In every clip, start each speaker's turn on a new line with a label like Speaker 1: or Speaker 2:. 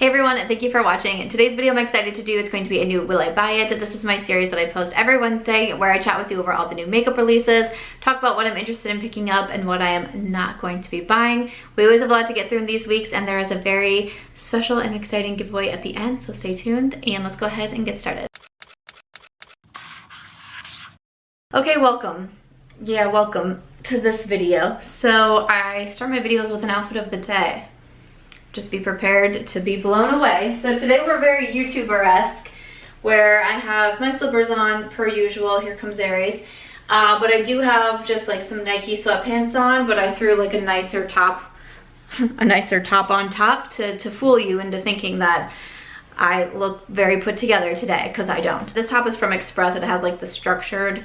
Speaker 1: everyone, thank you for watching. Today's video I'm excited to do, it's going to be a new Will I Buy It. This is my series that I post every Wednesday where I chat with you over all the new makeup releases, talk about what I'm interested in picking up and what I am not going to be buying. We always have a lot to get through in these weeks and there is a very special and exciting giveaway at the end, so stay tuned and let's go ahead and get started. Okay, welcome. Yeah, welcome to this video. So I start my videos with an outfit of the day. Just be prepared to be blown away. So today we're very YouTuber-esque, where I have my slippers on per usual. Here comes Aries. But I do have just like some Nike sweatpants on, but I threw like a nicer top on top to fool you into thinking that I look very put together today, because I don't. This top is from Express. It has like the structured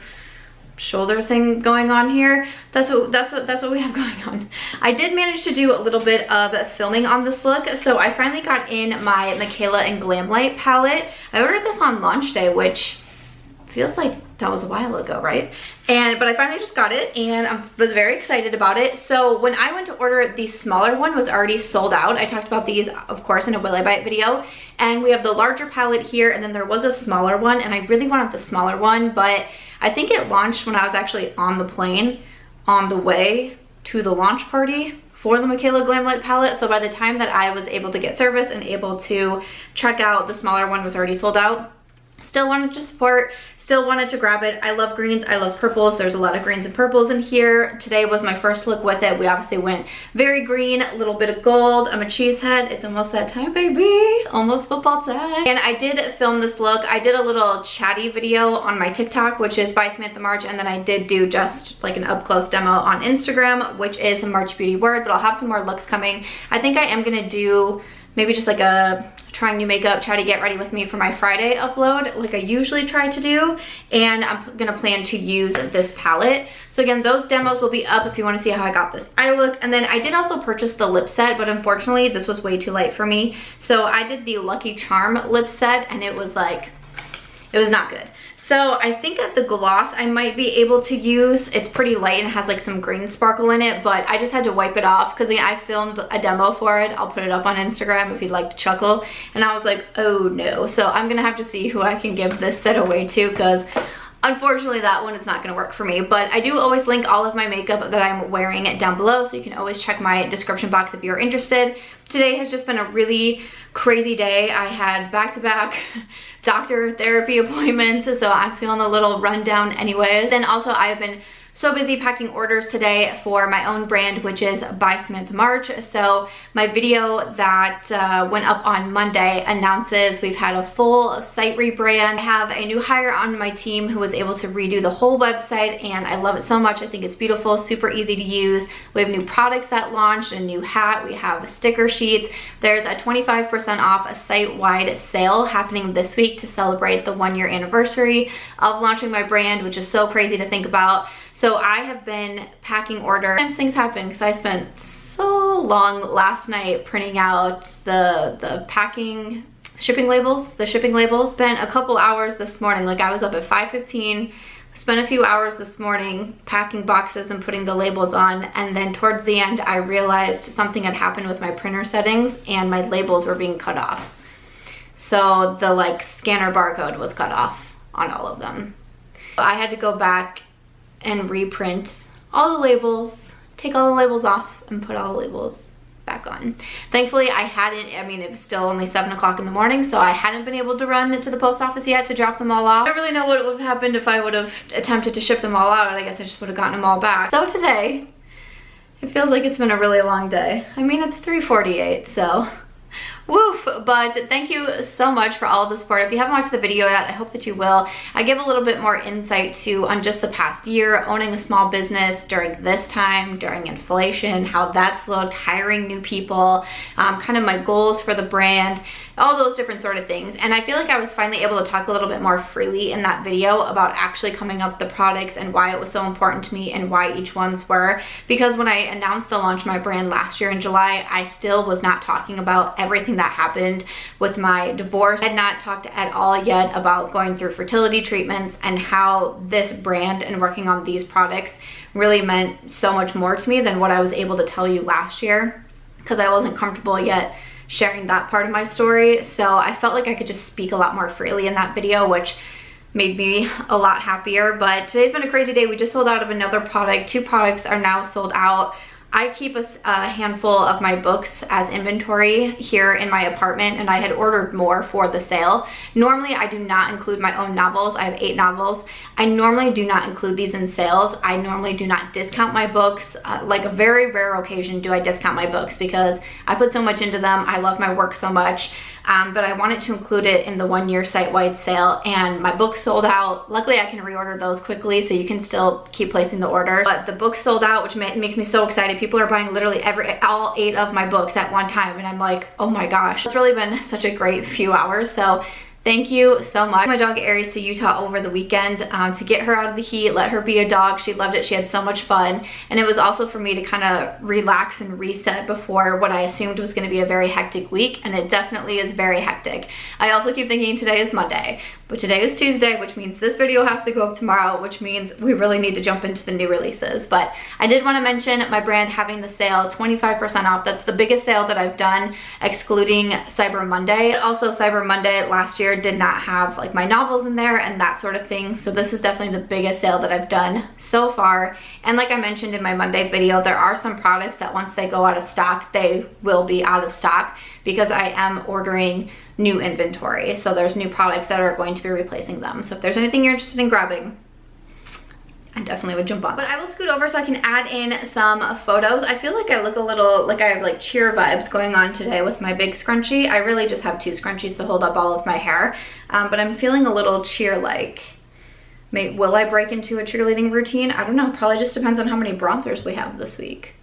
Speaker 1: shoulder thing going on here. That's what we have going on. I did manage to do a little bit of filming on this look, so I finally got in my Michaela and Glamlight palette. I ordered this on launch day, which feels like that was a while ago, right? But I finally just got it and I was very excited about it. So when I went to order, the smaller one was already sold out. I talked about these, of course, in a Will I Buy It video. And we have the larger palette here, and then there was a smaller one, and I really wanted the smaller one, but I think it launched when I was actually on the plane on the way to the launch party for the Michaela Glamlight palette. So by the time that I was able to get service and able to check out, the smaller one was already sold out. Still wanted to support, still wanted to grab it. I love greens, I love purples. There's a lot of greens and purples in here. Today was my first look with it. We obviously went very green, a little bit of gold. I'm a cheesehead. It's almost that time, baby. Almost football time. And I did film this look. I did a little chatty video on my TikTok, which is by Samantha March, and then I did do just like an up close demo on Instagram, which is March Beauty Word, but I'll have some more looks coming. I think I am gonna do maybe just like a trying new makeup, try to get ready with me for my Friday upload like I usually try to do, and I'm gonna plan to use this palette. So again, those demos will be up if you want to see how I got this eye look. And then I did also purchase the lip set, but unfortunately this was way too light for me. So I did the Lucky Charm lip set and it was like, it was not good. So I think that the gloss I might be able to use. It's pretty light and has like some green sparkle in it, but I just had to wipe it off because I filmed a demo for it. I'll put it up on Instagram if you'd like to chuckle. And I was like, oh no. So I'm gonna have to see who I can give this set away to, because unfortunately that one is not gonna work for me. But I do always link all of my makeup that I'm wearing down below, so you can always check my description box if you're interested. Today has just been a really crazy day. I had back-to-back doctor therapy appointments, so I'm feeling a little run down anyways. Then also I've been so busy packing orders today for my own brand, which is by Samantha March. So my video that went up on Monday announces we've had a full site rebrand. I have a new hire on my team who was able to redo the whole website, and I love it so much. I think it's beautiful, super easy to use. We have new products that launched, a new hat, we have sticker sheets. There's a 25% off a site-wide sale happening this week to celebrate the 1-year anniversary of launching my brand, which is so crazy to think about. So I have been packing orders. Sometimes things happen because I spent so long last night printing out the shipping labels. Spent a couple hours this morning. Like I was up at 5:15, spent a few hours this morning packing boxes and putting the labels on, and then towards the end I realized something had happened with my printer settings and my labels were being cut off. So the like scanner barcode was cut off on all of them. I had to go back and reprint all the labels, take all the labels off and put all the labels back on. Thankfully I hadn't, I mean it was still only 7 o'clock in the morning, so I hadn't been able to run to the post office yet to drop them all off. I don't really know what would have happened if I would have attempted to ship them all out. I guess I just would have gotten them all back. So today, it feels like it's been a really long day. I mean it's 3:48, so woof. But thank you so much for all of the support. If you haven't watched the video yet, I hope that you will. I give a little bit more insight on just the past year, owning a small business during this time, during inflation, how that's looked, hiring new people, kind of my goals for the brand, all those different sort of things. And I feel like I was finally able to talk a little bit more freely in that video about actually coming up with the products and why it was so important to me and why each ones were. Because when I announced the launch of my brand last year in July, I still was not talking about everything that happened with my divorce. I had not talked at all yet about going through fertility treatments and how this brand and working on these products really meant so much more to me than what I was able to tell you last year, because I wasn't comfortable yet sharing that part of my story. So I felt like I could just speak a lot more freely in that video, which made me a lot happier. But today's been a crazy day. We just sold out of another product. 2 products are now sold out. I keep a handful of my books as inventory here in my apartment, and I had ordered more for the sale. Normally, I do not include my own novels. I have 8 novels. I normally do not include these in sales. I normally do not discount my books. Like a very rare occasion do I discount my books because I put so much into them. I love my work so much. But I wanted to include it in the 1-year site-wide sale, and my books sold out. Luckily, I can reorder those quickly, so you can still keep placing the order. But the books sold out, which makes me so excited. People are buying literally all 8 of my books at one time, and I'm like, oh my gosh. It's really been such a great few hours, so thank you so much. My dog Aries to Utah over the weekend to get her out of the heat, let her be a dog. She loved it. She had so much fun. And it was also for me to kind of relax and reset before what I assumed was going to be a very hectic week. And it definitely is very hectic. I also keep thinking today is Monday, but today is Tuesday, which means this video has to go up tomorrow, which means we really need to jump into the new releases. But I did want to mention my brand having the sale 25% off. That's the biggest sale that I've done, excluding Cyber Monday. Also, Cyber Monday last year did not have like my novels in there and that sort of thing. So this is definitely the biggest sale that I've done so far. And like I mentioned in my Monday video, there are some products that once they go out of stock, they will be out of stock because I am ordering new inventory. So there's new products that are going to be replacing them. So if there's anything you're interested in grabbing, I definitely would jump on. But I will scoot over so I can add in some photos. I feel like I look a little like I have like cheer vibes going on today with my big scrunchie. I really just have 2 scrunchies to hold up all of my hair. But I'm feeling a little cheer-like. Will I break into a cheerleading routine? I don't know. Probably just depends on how many bronzers we have this week.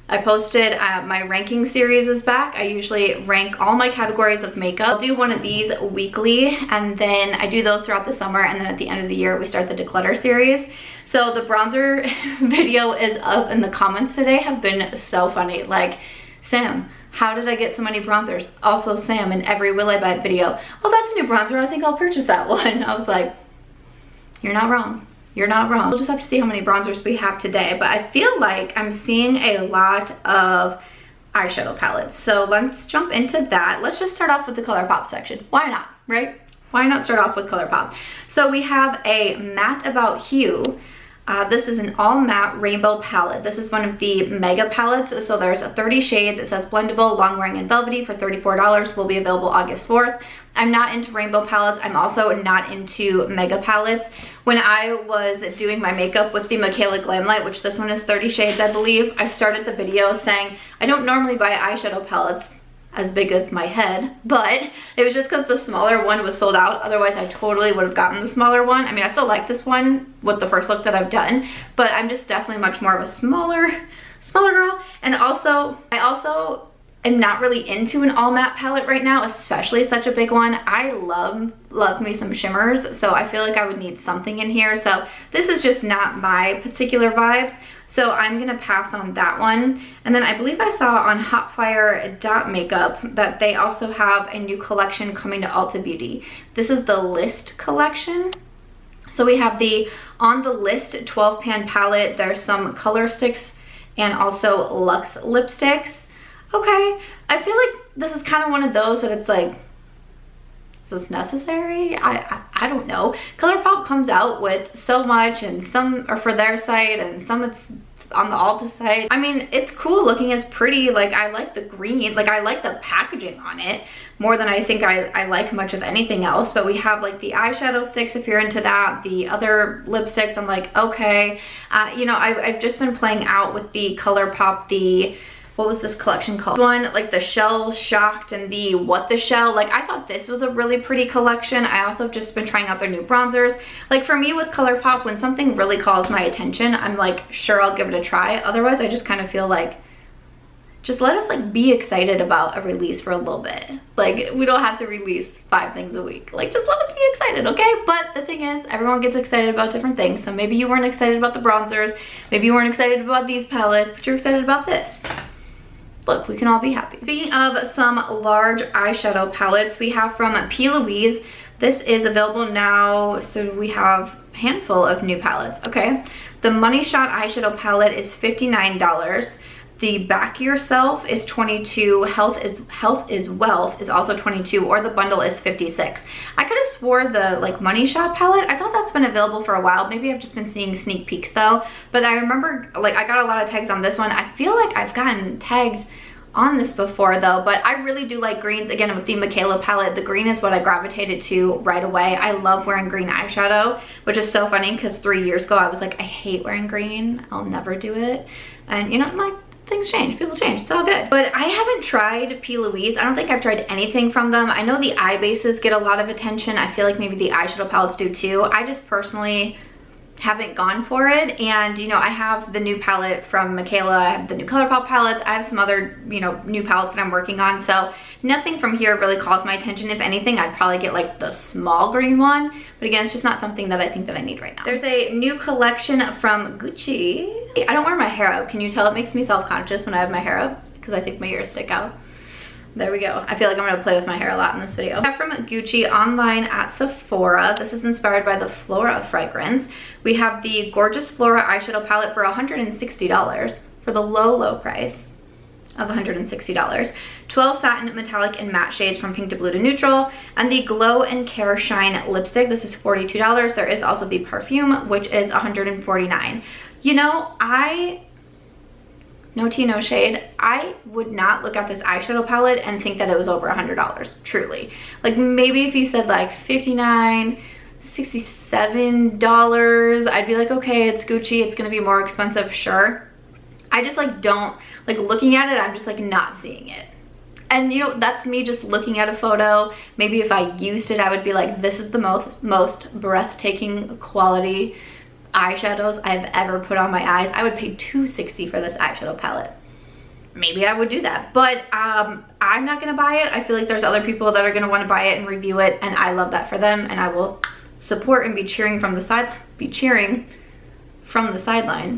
Speaker 1: I posted my ranking series is back. I usually rank all my categories of makeup. I'll do one of these weekly, and then I do those throughout the summer, and then at the end of the year we start the declutter series. So the bronzer video is up, and the comments today have been so funny. Like, Sam, how did I get so many bronzers? Also, Sam, in every Will I Buy It video, oh, that's a new bronzer, I think I'll purchase that one. I was like, you're not wrong. You're not wrong. We'll just have to see how many bronzers we have today, but I feel like I'm seeing a lot of eyeshadow palettes. So let's jump into that. Let's just start off with the Colourpop section. Why not, right? Why not start off with Colourpop? So we have a Matte About Hue. This is an all matte rainbow palette. This is one of the mega palettes. So there's 30 shades. It says blendable, long wearing, and velvety for $34. Will be available August 4th. I'm not into rainbow palettes. I'm also not into mega palettes. When I was doing my makeup with the Michaela Glamlight, which this one is 30 shades, I believe, I started the video saying I don't normally buy eyeshadow palettes as big as my head, but it was just because the smaller one was sold out. Otherwise, I totally would have gotten the smaller one. I mean, I still like this one with the first look that I've done, but I'm just definitely much more of a smaller girl. And also, I also am not really into an all matte palette right now, especially such a big one. I love me some shimmers, so I feel like I would need something in here. So this is just not my particular vibes. So I'm gonna pass on that one. And then I believe I saw on Hotfire Makeup that they also have a new collection coming to Ulta Beauty. This is the List collection. So we have the On the List 12 pan palette. There's some color sticks and also Luxe lipsticks. Okay, I feel like this is kind of one of those that it's like, is this necessary? I don't know. Colourpop comes out with so much, and some are for their site and some it's on the Ulta site. I mean, it's cool looking, it's pretty. Like, I like the green, like I like the packaging on it more than I think I like much of anything else. But we have like the eyeshadow sticks if you're into that, the other lipsticks. I'm like, okay. You know, I've just been playing out with the Colourpop, the what was this collection called? One, like the Shell Shocked and the What the Shell. Like, I thought this was a really pretty collection. I also have just been trying out their new bronzers. Like, for me with Colourpop, when something really calls my attention, I'm like, sure, I'll give it a try. Otherwise, I just kind of feel like, just let us like be excited about a release for a little bit. Like, we don't have to release 5 things a week. Like, just let us be excited, okay? But the thing is, everyone gets excited about different things. So maybe you weren't excited about the bronzers, maybe you weren't excited about these palettes, but you're excited about this. Look, we can all be happy. Speaking of some large eyeshadow palettes, we have from PLouise. This is available now, so we have a handful of new palettes, okay? The Money Shot eyeshadow palette is $59. The Back Yourself is 22, Health is Wealth is also 22, or the bundle is 56. I could have swore the like Money Shot palette, I thought that's been available for a while. Maybe I've just been seeing sneak peeks though. But I remember like I got a lot of tags on this one. I feel like I've gotten tagged on this before though, but I really do like greens. Again, with the Michaela palette, the green is what I gravitated to right away. I love wearing green eyeshadow, which is so funny because 3 years ago I was like, I hate wearing green, I'll never do it. And you know, like, things change, people change, it's all good. But I haven't tried PLouise. I don't think I've tried anything from them. I know the eye bases get a lot of attention. I feel like maybe the eyeshadow palettes do too. I just personally haven't gone for it. And you know, I have the new palette from Michaela, I have the new Colourpop palettes, I have some other, you know, new palettes that I'm working on, so nothing from here really calls my attention. If anything, I'd probably get like the small green one, but again, it's just not something that I think that I need right now. There's a new collection from Gucci. I don't wear my hair up. Can you tell it makes me self-conscious when I have my hair up? Because I think my ears stick out. There we go. I feel like I'm gonna play with my hair a lot in this video. I have from Gucci online at Sephora. This is inspired by the Flora fragrance. We have the gorgeous Flora eyeshadow palette for $160 for the low price of $160. 12 satin, metallic, and matte shades from pink to blue to neutral. And the Glow and Care Shine lipstick, this is $42. There is also the perfume, which is $149. You know, no tea, no shade, I would not look at this eyeshadow palette and think that it was over $100, truly. Like maybe if you said like $59, $67, I'd be like, okay, it's Gucci, it's gonna be more expensive, sure. I just like don't, like looking at it, I'm just like not seeing it. And you know, that's me just looking at a photo. Maybe if I used it, I would be like, this is the most breathtaking quality eyeshadows I've ever put on my eyes. I would pay $260 for this eyeshadow palette. Maybe I would do that, but I'm not gonna buy it. I feel like there's other people that are gonna want to buy it and review it, and I love that for them, and I will support and be cheering from the sidelines.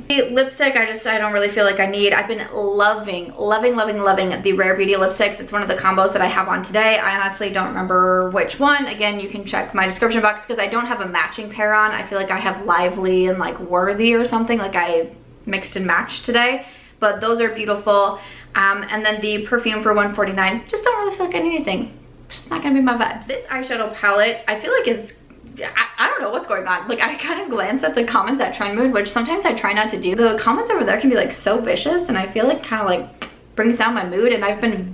Speaker 1: The lipstick, I don't really feel like I need. I've been loving the Rare Beauty lipsticks. It's one of the combos that I have on today. I honestly don't remember which one. Again, you can check my description box because I don't have a matching pair on. I feel like I have Lively and like Worthy or something, like I mixed and matched today, but those are beautiful. And then the perfume for $149. Just don't really feel like I need anything. Just not gonna be my vibes. This eyeshadow palette, I feel like is, I don't know what's going on. Like I kind of glanced at the comments at Trend Mood, which sometimes I try not to do. The comments over there can be like so vicious, and I feel like kind of like brings down my mood. And I've been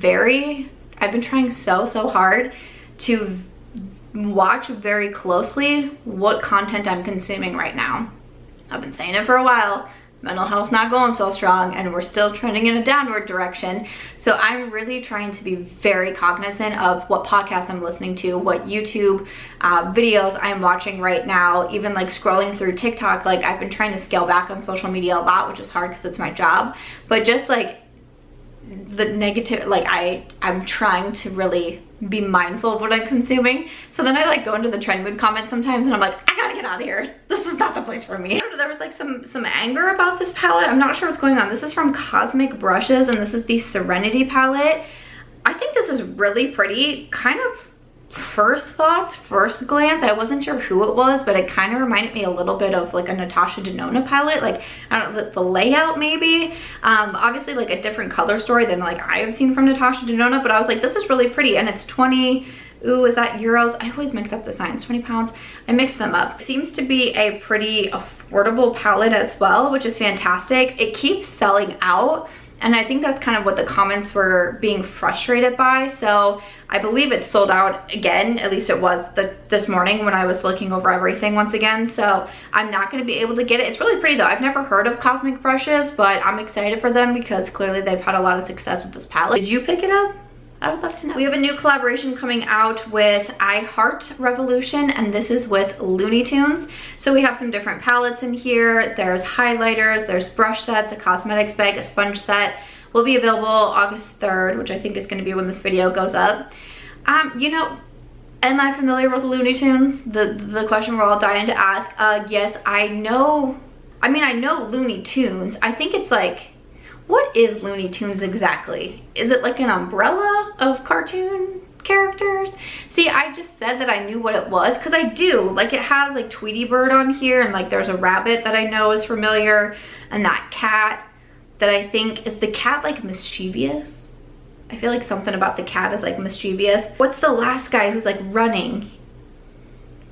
Speaker 1: trying so hard to watch very closely what content I'm consuming right now. I've been saying it for a while. Mental health not going so strong, and we're still trending in a downward direction. So I'm really trying to be very cognizant of what podcasts I'm listening to, what YouTube videos I'm watching right now, even like scrolling through TikTok. Like I've been trying to scale back on social media a lot, which is hard because it's my job, but just like the negative, like I'm trying to really be mindful of what I'm consuming. So then I like go into the Trend Mood comments sometimes and I'm like, I gotta get out of here. This is not the place for me. There was like some anger about this palette. I'm not sure what's going on. This is from Cosmic Brushes, and this is the Serenity palette. I think this is really pretty. Kind of first glance, I wasn't sure who it was, but it kind of reminded me a little bit of like a Natasha Denona palette. Like, I don't know, the layout maybe. Obviously like a different color story than like I have seen from Natasha Denona, but I was like, this is really pretty, and it's 20, ooh, is that euros? I always mix up the signs, 20 pounds. I mix them up. It seems to be a pretty affordable palette as well, which is fantastic. It keeps selling out, and I think that's kind of what the comments were being frustrated by. So I believe it's sold out again, at least it was this morning when I was looking over everything once again. So I'm not gonna be able to get it. It's really pretty though. I've never heard of Cosmic Brushes, but I'm excited for them because clearly they've had a lot of success with this palette. Did you pick it up? I would love to know. We have a new collaboration coming out with I Heart Revolution, and this is with Looney Tunes. So we have some different palettes in here. There's highlighters, there's brush sets, a cosmetics bag, a sponge set. Will be available August 3rd, which I think is gonna be when this video goes up. You know, am I familiar with Looney Tunes? The question we're all dying to ask. Yes, I know. I mean, I know Looney Tunes. I think it's like, what is Looney Tunes exactly? Is it like an umbrella of cartoon characters? See, I just said that I knew what it was because I do. Like, it has like Tweety Bird on here, and like there's a rabbit that I know is familiar, and that cat that I think, is the cat like mischievous? I feel like something about the cat is like mischievous. What's the last guy who's like running?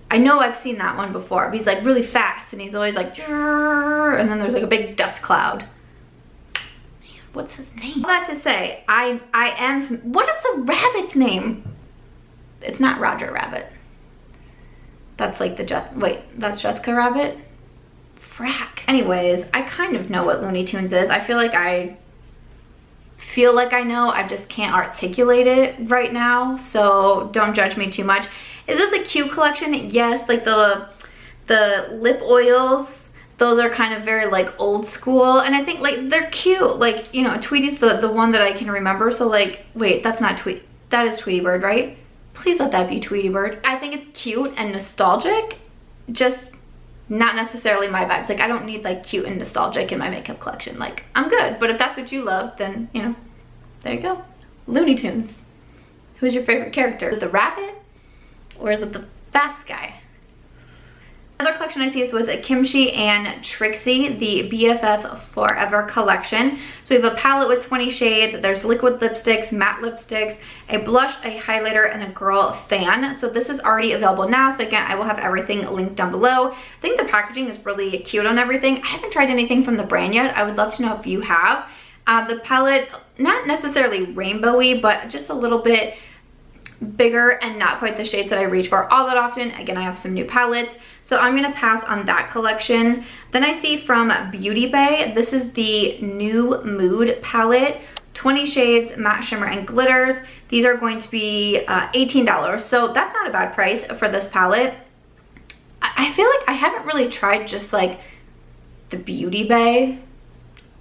Speaker 1: I know I've seen that one before, but he's like really fast and he's always like, and then there's like a big dust cloud. Man, what's his name? All that to say, I am, what is the rabbit's name? It's not Roger Rabbit. That's like the, wait, that's Jessica Rabbit? Frack. Anyways, I kind of know what Looney Tunes is. I feel like I know, I just can't articulate it right now, so don't judge me too much. Is this a cute collection? Yes, like the lip oils, those are kind of very like old school, and I think like they're cute. Like, you know, Tweety's the one that I can remember, so like, wait, that's not Tweety, that is Tweety Bird, right? Please let that be Tweety Bird. I think it's cute and nostalgic, just not necessarily my vibes. Like, I don't need like cute and nostalgic in my makeup collection. Like, I'm good, but if that's what you love, then, you know, there you go. Looney Tunes. Who's your favorite character? Is it the rabbit or is it the fast guy? Another collection I see is with KimChi and Trixie, the BFF Forever collection. So we have a palette with 20 shades. There's liquid lipsticks, matte lipsticks, a blush, a highlighter, and a girl fan. So this is already available now. So again, I will have everything linked down below. I think the packaging is really cute on everything. I haven't tried anything from the brand yet. I would love to know if you have. The palette, not necessarily rainbowy, but just a little bit bigger and not quite the shades that I reach for all that often. Again, I have some new palettes, so I'm gonna pass on that collection. Then I see from Beauty Bay, this is the New Mood palette, 20 shades, matte shimmer and glitters. These are going to be $18, so that's not a bad price for this palette. I feel like I haven't really tried just like the Beauty Bay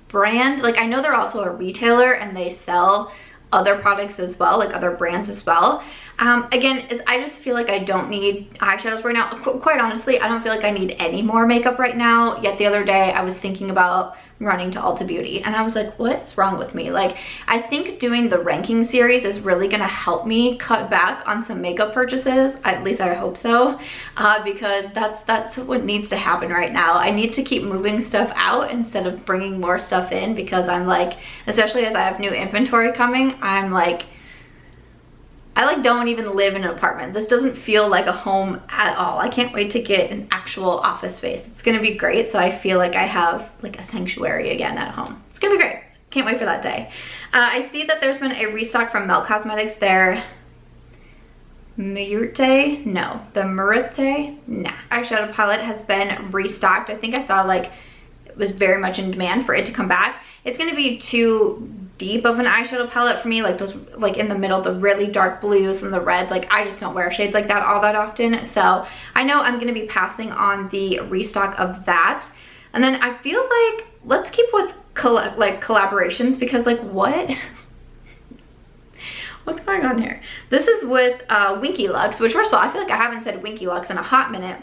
Speaker 1: brand. Like, I know they're also a retailer and they sell other products as well, like other brands as well. Again, I just feel like I don't need eyeshadows right now. Quite honestly, I don't feel like I need any more makeup right now. Yet the other day I was thinking about running to Ulta Beauty and I was like, what's wrong with me? Like, I think doing the ranking series is really gonna help me cut back on some makeup purchases. At least I hope so, because that's what needs to happen right now. I need to keep moving stuff out instead of bringing more stuff in, because I'm like, especially as I have new inventory coming, I'm like, I like don't even live in an apartment. This doesn't feel like a home at all. I can't wait to get an actual office space. It's gonna be great, so I feel like I have like a sanctuary again at home. It's gonna be great. Can't wait for that day. I see that there's been a restock from Melt Cosmetics. Their Muerte, no, the Muerte, nah. Eyeshadow palette has been restocked. I think I saw like it was very much in demand for it to come back. It's gonna be too deep of an eyeshadow palette for me, like those like in the middle, the really dark blues and the reds. Like, I just don't wear shades like that all that often, so I know I'm gonna be passing on the restock of that. And then I feel like let's keep with collaborations, because like what's going on here? This is with Winky Lux, which first of all, I feel like I haven't said Winky Lux in a hot minute,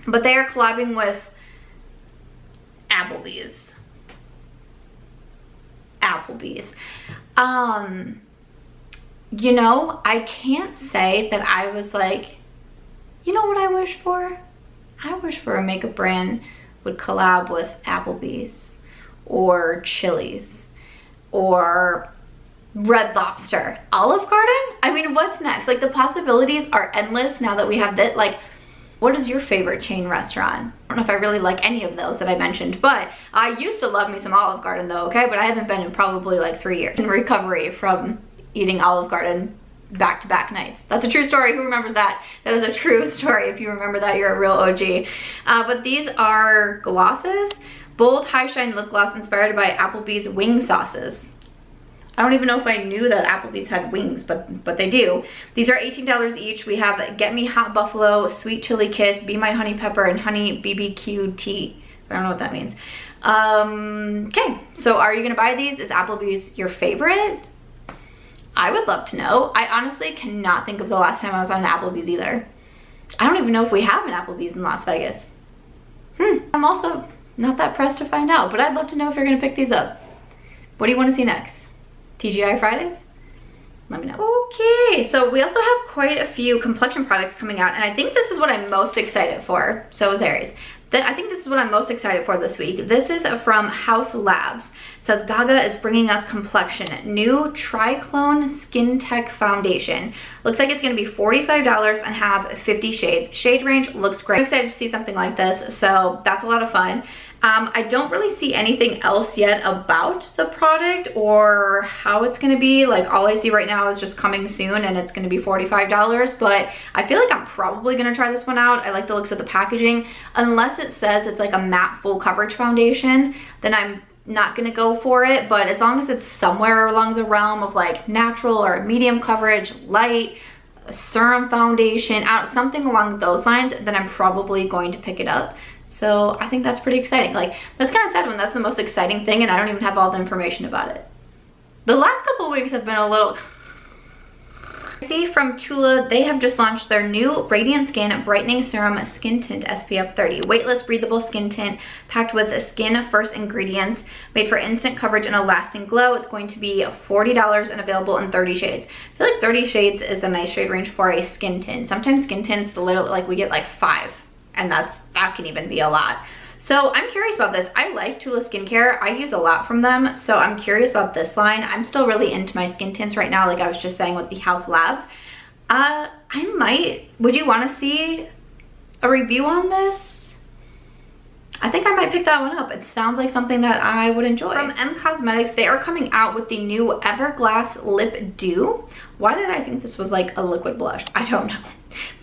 Speaker 1: but they are collabing with Applebee's. You know, I can't say that I was like, you know what I wish for? I wish for a makeup brand would collab with Applebee's or Chili's or Red Lobster, Olive Garden. I mean, what's next? Like, the possibilities are endless now that we have that. Like, what is your favorite chain restaurant? I don't know if I really like any of those that I mentioned, but I used to love me some Olive Garden though, okay? But I haven't been in probably like 3 years in recovery from eating Olive Garden back-to-back nights. That's a true story. Who remembers that? That is a true story. If you remember that, you're a real OG. But these are glosses. Bold High Shine Lip Gloss inspired by Applebee's wing sauces. I don't even know if I knew that Applebee's had wings, but they do. These are $18 each. We have Get Me Hot Buffalo, Sweet Chili Kiss, Be My Honey Pepper, and Honey BBQ Tea. I don't know what that means. Okay, so are you gonna buy these? Is Applebee's your favorite? I would love to know. I honestly cannot think of the last time I was on an Applebee's either. I don't even know if we have an Applebee's in Las Vegas. I'm also not that pressed to find out, but I'd love to know if you're gonna pick these up. What do you wanna see next? TGI Fridays? let me know. Okay, so we also have quite a few complexion products coming out, and I think this is what I'm most excited for. So is Aries. I think this is what I'm most excited for this week. This is from Haus Labs. It says Gaga is bringing us complexion. New Triclone Skin Tech Foundation. Looks like it's gonna be $45 and have 50 shades. Shade range looks great. I'm excited to see something like this, so that's a lot of fun. I don't really see anything else yet about the product or how it's gonna be. Like, all I see right now is just coming soon and it's gonna be $45, but I feel like I'm probably gonna try this one out. I like the looks of the packaging. Unless it says it's like a matte full coverage foundation, then I'm not gonna go for it, but as long as it's somewhere along the realm of like natural or medium coverage, light, a serum foundation, something along those lines, then I'm probably going to pick it up. So I think that's pretty exciting. Like, that's kind of sad when that's the most exciting thing and I don't even have all the information about it. The last couple of weeks have been a little... See, from Tula, they have just launched their new Radiant Skin Brightening Serum Skin Tint SPF 30. Weightless, breathable skin tint packed with skin first ingredients, made for instant coverage and a lasting glow. It's going to be $40 and available in 30 shades. I feel like 30 shades is a nice shade range for a skin tint. Sometimes skin tints, literally, like, we get like 5. And that can even be a lot. So I'm curious about this. I like Tula skincare. I use a lot from them, so I'm curious about this line. I'm still really into my skin tints right now, like I was just saying with the Haus Labs. Would you want to see a review on this? I think I might pick that one up. It sounds like something that I would enjoy. From M Cosmetics, they are coming out with the new Everglass Lip Dew. Why did I think this was like a liquid blush? I don't know.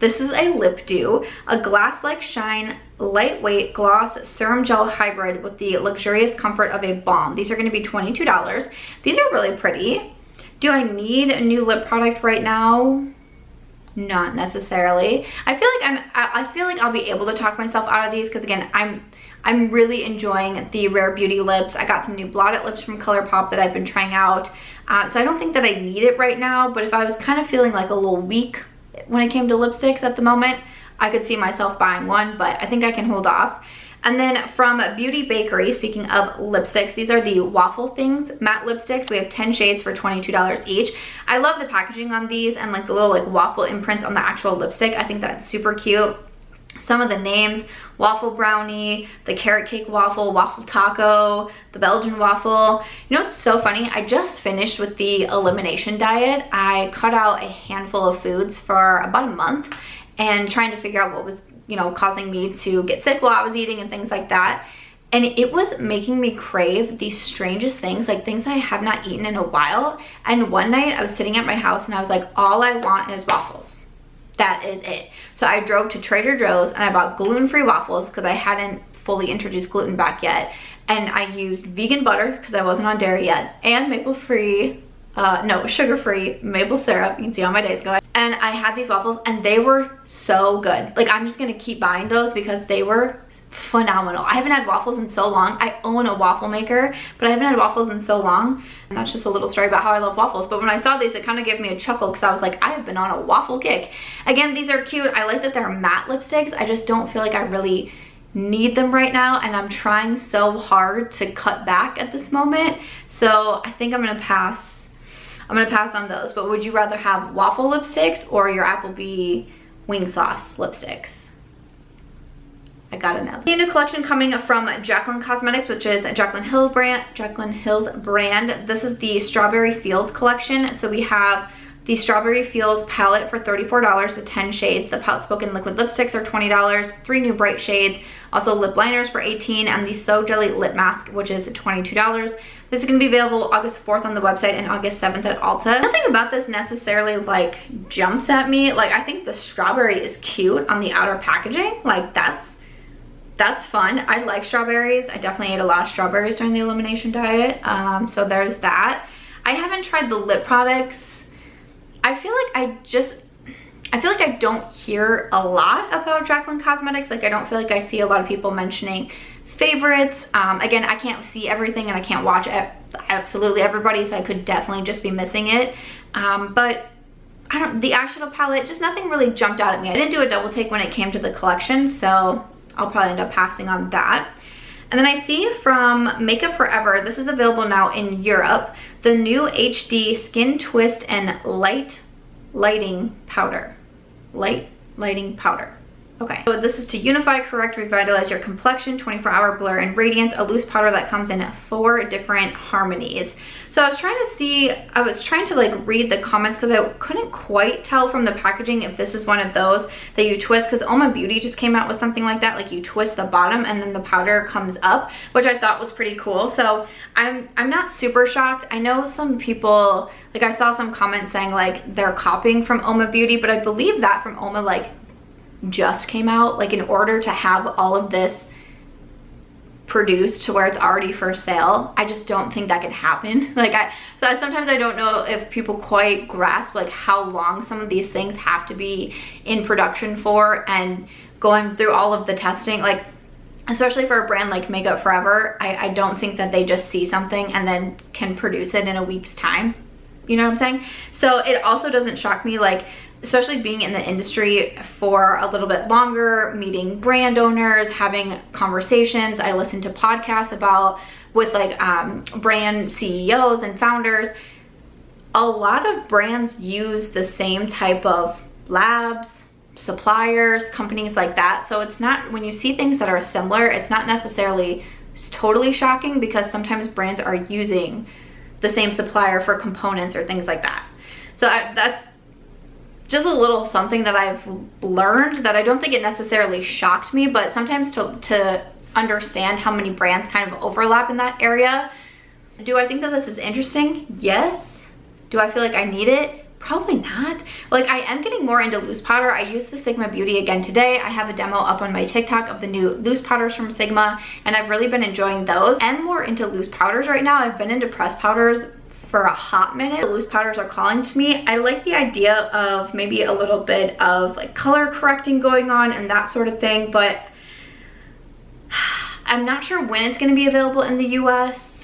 Speaker 1: This is a lip dew, a glass-like shine, lightweight gloss serum gel hybrid with the luxurious comfort of a balm. These are going to be $22. These are really pretty. Do I need a new lip product right now? Not necessarily. I feel like I'll be able to talk myself out of these because, again, I'm really enjoying the Rare Beauty lips. I got some new blotted lips from Colourpop that I've been trying out. So I don't think that I need it right now, but if I was kind of feeling like a little weak when it came to lipsticks at the moment, I could see myself buying one, but I think I can hold off. And then from Beauty Bakerie, speaking of lipsticks, these are the Waffle Things matte lipsticks. We have 10 shades for $22 each. I love the packaging on these and like the little like waffle imprints on the actual lipstick. I think that's super cute. Some of the names: Waffle Brownie, the Carrot Cake Waffle, Waffle Taco, the Belgian Waffle. You know, it's so funny. I just finished with the elimination diet. I cut out a handful of foods for about a month and trying to figure out what was, you know, causing me to get sick while I was eating and things like that. And it was making me crave the strangest things, like things I have not eaten in a while. And one night I was sitting at my house and I was like, all I want is waffles. That is it. So I drove to Trader Joe's and I bought gluten-free waffles because I hadn't fully introduced gluten back yet. And I used vegan butter because I wasn't on dairy yet, and sugar-free maple syrup. You can see all my days go. And I had these waffles and they were so good. Like, I'm just gonna keep buying those because they were phenomenal. I haven't had waffles in so long. I own a waffle maker, but I haven't had waffles in so long. And that's just a little story about how I love waffles. But when I saw these, it kind of gave me a chuckle because I was like, I've been on a waffle kick. Again, these are cute. I like that they're matte lipsticks. I just don't feel like I really need them right now, and I'm trying so hard to cut back at this moment. So I think I'm gonna pass. I'm gonna pass on those. But would you rather have waffle lipsticks or your Applebee wing sauce lipsticks? I gotta know. The new collection coming from Jaclyn Cosmetics, which is Jaclyn Hill's brand. This is the Strawberry Fields collection. So we have the Strawberry Fields palette for $34 with 10 shades. The Outspoken liquid lipsticks are $20. 3 new bright shades. Also lip liners for $18, and the So Jelly lip mask, which is $22. This is going to be available August 4th on the website and August 7th at Ulta. Nothing about this necessarily like jumps at me. Like, I think the strawberry is cute on the outer packaging. Like, that's fun. I like strawberries. I definitely ate a lot of strawberries during the elimination diet. So there's that. I haven't tried the lip products. I feel like I don't hear a lot about Jaclyn Cosmetics. Like, I don't feel like I see a lot of people mentioning favorites. Again, I can't see everything and I can't watch absolutely everybody, so I could definitely just be missing it. But the eyeshadow palette, just nothing really jumped out at me. I didn't do a double take when it came to the collection, so I'll probably end up passing on that. And then I see from Makeup Forever, this is available now in Europe, the new HD Skin Twist and Lighting Powder. Lighting Powder. Okay, so this is to unify, correct, revitalize your complexion, 24-hour blur and radiance, a loose powder that comes in 4 different harmonies. So I was trying to like read the comments because I couldn't quite tell from the packaging if this is one of those that you twist, because Oma Beauty just came out with something like that, like you twist the bottom and then the powder comes up, which I thought was pretty cool. So I'm not super shocked. I know some people, like I saw some comments saying like they're copying from Oma Beauty, but I believe that from Oma like just came out, like in order to have all of this produced to where it's already for sale. I just don't think that can happen. Like sometimes I don't know if people quite grasp like how long some of these things have to be in production for and going through all of the testing, like especially for a brand like Makeup Forever. I don't think that they just see something and then can produce it in a week's time. You know what I'm saying? So it also doesn't shock me, like especially being in the industry for a little bit longer, meeting brand owners, having conversations. I listen to podcasts with like brand CEOs and founders. A lot of brands use the same type of labs, suppliers, companies like that. So it's not, when you see things that are similar, it's not necessarily totally shocking, because sometimes brands are using the same supplier for components or things like that. So that's just a little something that I've learned, that I don't think it necessarily shocked me, but sometimes to understand how many brands kind of overlap in that area. Do I think that this is interesting? Yes. Do I feel like I need it? Probably not. Like I am getting more into loose powder. I used the Sigma Beauty again today. I have a demo up on my TikTok of the new loose powders from Sigma, and I've really been enjoying those. And more into loose powders right now. I've been into pressed powders for a hot minute. Loose powders are calling to me. I like the idea of maybe a little bit of like color correcting going on and that sort of thing, but I'm not sure when it's going to be available in the US,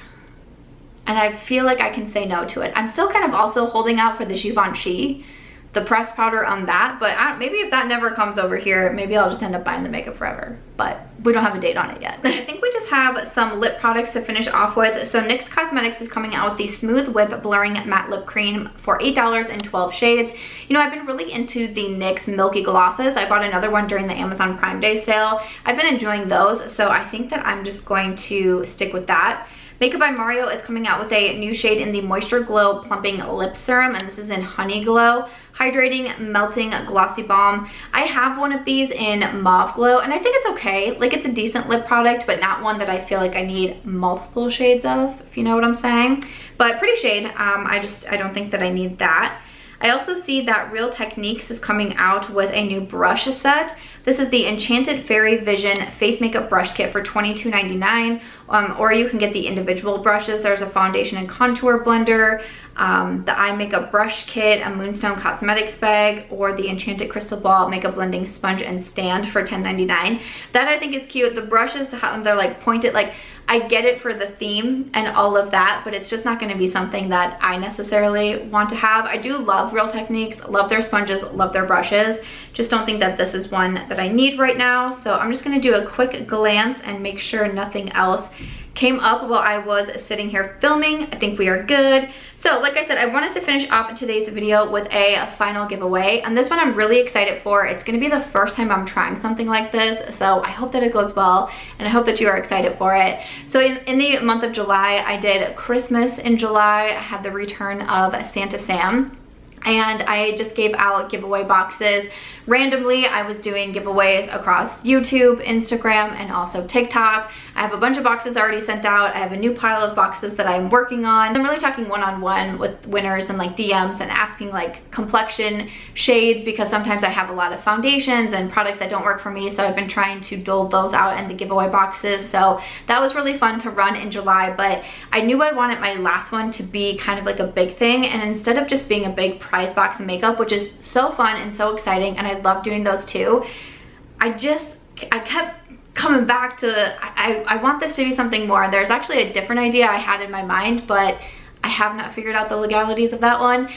Speaker 1: and I feel like I can say no to it. I'm still kind of also holding out for the Givenchy, the pressed powder on that, but maybe if that never comes over here, maybe I'll just end up buying the Makeup Forever, but we don't have a date on it yet. I think we just have some lip products to finish off with. So NYX Cosmetics is coming out with the Smooth Whip Blurring Matte Lip Cream for $8 and 12 shades. You know, I've been really into the NYX Milky Glosses. I bought another one during the Amazon Prime Day sale. I've been enjoying those, so I think that I'm just going to stick with that. Makeup by Mario is coming out with a new shade in the Moisture Glow Plumping Lip Serum, and this is in Honey Glow. Hydrating, melting, glossy balm. I have one of these in Mauve Glow, and I think it's okay. Like, it's a decent lip product, but not one that I feel like I need multiple shades of, if you know what I'm saying. But pretty shade. I don't think that I need that. I also see that Real Techniques is coming out with a new brush set. This is the Enchanted Fairy Vision Face Makeup Brush Kit for $22.99, or you can get the individual brushes. There's a foundation and contour blender, the eye makeup brush kit, a Moonstone Cosmetics bag, or the Enchanted Crystal Ball makeup blending sponge and stand for $10.99. That I think is cute. The brushes, they're like pointed, like I get it for the theme and all of that, but it's just not going to be something that I necessarily want to have. I do love Real Techniques, love their sponges, love their brushes. Just don't think that this is one that I need right now. So I'm just going to do a quick glance and make sure nothing else came up while I was sitting here filming. I think we are good. So like I said, I wanted to finish off today's video with a final giveaway, and this one I'm really excited for. It's going to be the first time I'm trying something like this, so I hope that it goes well, and I hope that you are excited for it. So in the month of July, I did Christmas in July. I had the return of Santa Sam, and I just gave out giveaway boxes randomly. I was doing giveaways across YouTube, Instagram, and also TikTok. I have a bunch of boxes already sent out. I have a new pile of boxes that I'm working on. I'm really talking one-on-one with winners and like DMs and asking like complexion shades, because sometimes I have a lot of foundations and products that don't work for me, so I've been trying to dole those out in the giveaway boxes. So that was really fun to run in July, but I knew I wanted my last one to be kind of like a big thing, and instead of just being a big prize box of makeup, which is so fun and so exciting, and I love doing those too, I kept coming back to I want this to be something more. There's actually a different idea I had in my mind, but I have not figured out the legalities of that one.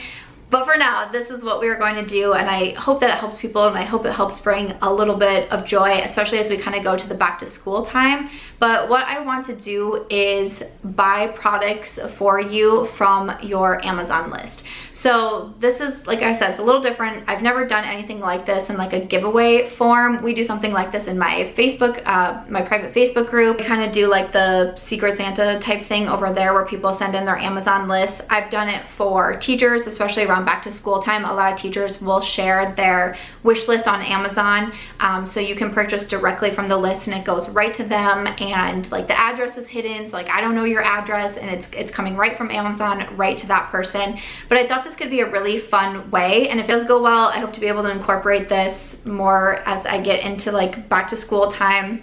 Speaker 1: But for now, this is what we are going to do, and I hope that it helps people, and I hope it helps bring a little bit of joy, especially as we kind of go to the back to school time. But what I want to do is buy products for you from your Amazon list. So this is, like I said, it's a little different. I've never done anything like this in like a giveaway form. We do something like this in my Facebook, my private Facebook group. We kind of do like the Secret Santa type thing over there where people send in their Amazon lists. I've done it for teachers, especially around back to school time. A lot of teachers will share their wish list on Amazon, so you can purchase directly from the list and it goes right to them, and like the address is hidden, so like I don't know your address, and it's coming right from Amazon right to that person. But I thought this could be a really fun way, and if it does go well, I hope to be able to incorporate this more as I get into like back to school time,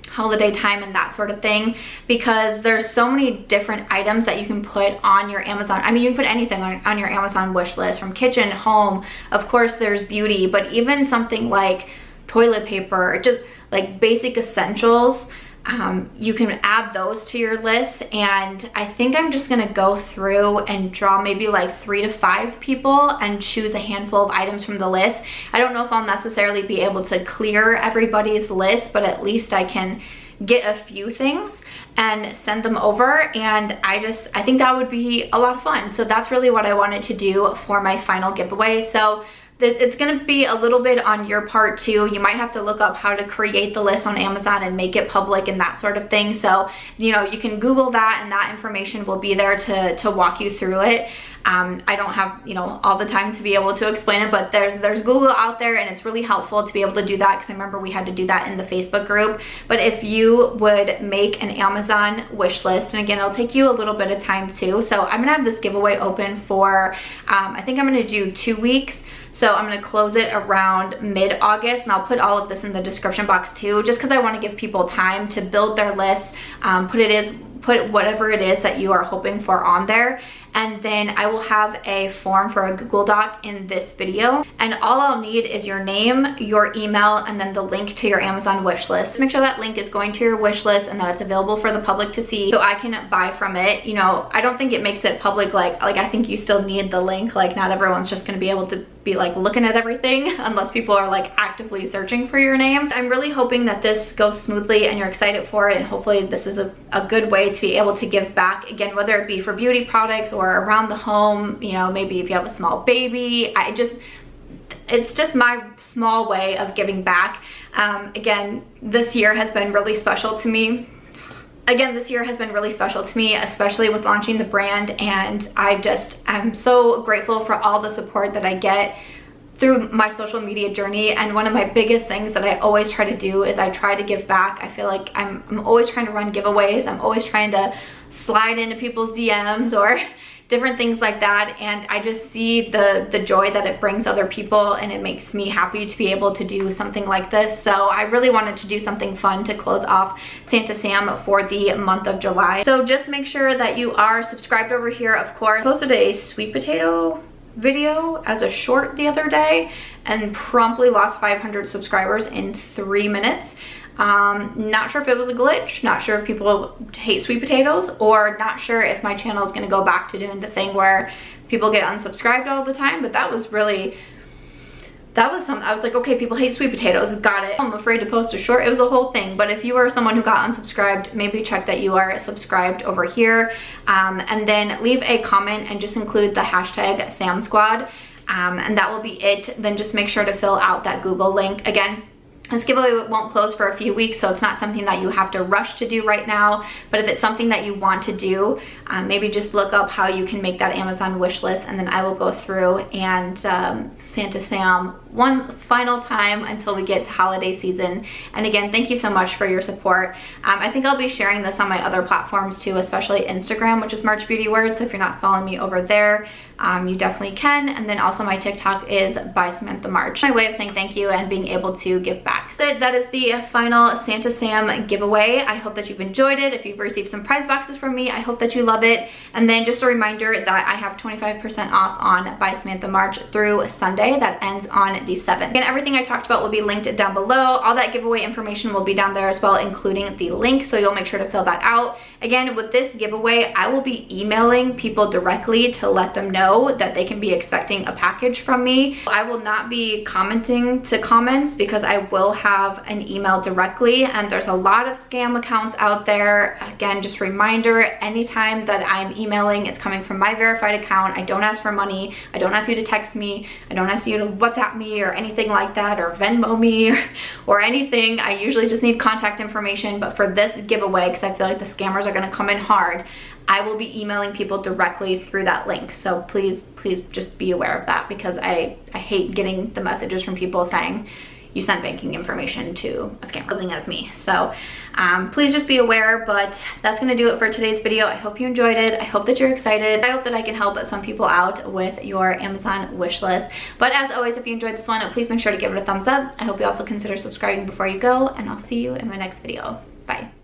Speaker 1: holiday time, and that sort of thing, because there's so many different items that you can put on your Amazon. I mean, you can put anything on your Amazon wish list, from kitchen, home, of course there's beauty, but even something like toilet paper, just like basic essentials. You can add those to your list, and I think I'm just gonna go through and draw maybe like 3 to 5 people and choose a handful of items from the list. I don't know if I'll necessarily be able to clear everybody's list, but at least I can get a few things and send them over, and I think that would be a lot of fun. So that's really what I wanted to do for my final giveaway. So it's going to be a little bit on your part too. You might have to look up how to create the list on Amazon and make it public and that sort of thing. So, you know, you can Google that, and that information will be there to walk you through it. I don't have, you know, all the time to be able to explain it, but there's Google out there, and it's really helpful to be able to do that, because I remember we had to do that in the Facebook group. But if you would make an Amazon wish list, and again, it'll take you a little bit of time too. So I'm gonna have this giveaway open for, I think I'm gonna do 2 weeks. So I'm gonna close it around mid-August, and I'll put all of this in the description box too, just because I want to give people time to build their list, put whatever it is that you are hoping for on there. And then I will have a form for a Google Doc in this video, and all I'll need is your name, your email, and then the link to your Amazon wish list. Make sure that link is going to your wish list and that it's available for the public to see, so I can buy from it. You know, I don't think it makes it public, like I think you still need the link. Like, not everyone's just gonna be able to be like looking at everything unless people are like actively searching for your name. I'm really hoping that this goes smoothly and you're excited for it, and hopefully this is a good way to be able to give back, again, whether it be for beauty products or around the home. You know, maybe if you have a small baby, it's just my small way of giving back. Again, this year has been really special to me. Especially with launching the brand, and I'm so grateful for all the support that I get through my social media journey. And one of my biggest things that I always try to do is I try to give back. I feel like I'm always trying to run giveaways. I'm always trying to slide into people's DMs or different things like that, and I just see the joy that it brings other people, and it makes me happy to be able to do something like this. So I really wanted to do something fun to close off Santa Sam for the month of July. So just make sure that you are subscribed over here. Of course, I posted a sweet potato video as a short the other day and promptly lost 500 subscribers in 3 minutes. Not sure if it was a glitch, not sure if people hate sweet potatoes, or not sure if my channel is going to go back to doing the thing where people get unsubscribed all the time. But that was something I was like, okay, people hate sweet potatoes, got it. I'm afraid to post a short. It was a whole thing. But if you are someone who got unsubscribed, maybe check that you are subscribed over here, and then leave a comment and just include the hashtag SamSquad, and that will be it. Then just make sure to fill out that Google link. Again, this giveaway won't close for a few weeks, so it's not something that you have to rush to do right now. But if it's something that you want to do, maybe just look up how you can make that Amazon wish list, and then I will go through and Santa Sam one final time until we get to holiday season. And again, thank you so much for your support. I think I'll be sharing this on my other platforms too, especially Instagram, which is March Beauty Word. So if you're not following me over there, you definitely can. And then also my TikTok is by Samantha March. My way of saying thank you and being able to give back. So that is the final Santa Sam giveaway. I hope that you've enjoyed it. If you've received some prize boxes from me, I hope that you love it. And then just a reminder that I have 25% off on By Samantha March through Sunday. That ends on the 7th. And everything I talked about will be linked down below. All that giveaway information will be down there as well, including the link, so you'll make sure to fill that out. Again, with this giveaway, I will be emailing people directly to let them know that they can be expecting a package from me. I will not be commenting to comments because I will have an email directly, and there's a lot of scam accounts out there. Again, just a reminder, anytime that I'm emailing, it's coming from my verified account. I don't ask for money. I don't ask you to text me. I don't ask you to WhatsApp me or anything like that, or Venmo me or anything. I usually just need contact information, but for this giveaway, because I feel like the scammers are going to come in hard, I will be emailing people directly through that link. So please just be aware of that, because I hate getting the messages from people saying you sent banking information to a scammer posing as me. So please just be aware. But that's gonna do it for today's video. I hope you enjoyed it. I hope that you're excited. I hope that I can help some people out with your Amazon wish list. But as always, if you enjoyed this one, please make sure to give it a thumbs up. I hope you also consider subscribing before you go, and I'll see you in my next video. Bye.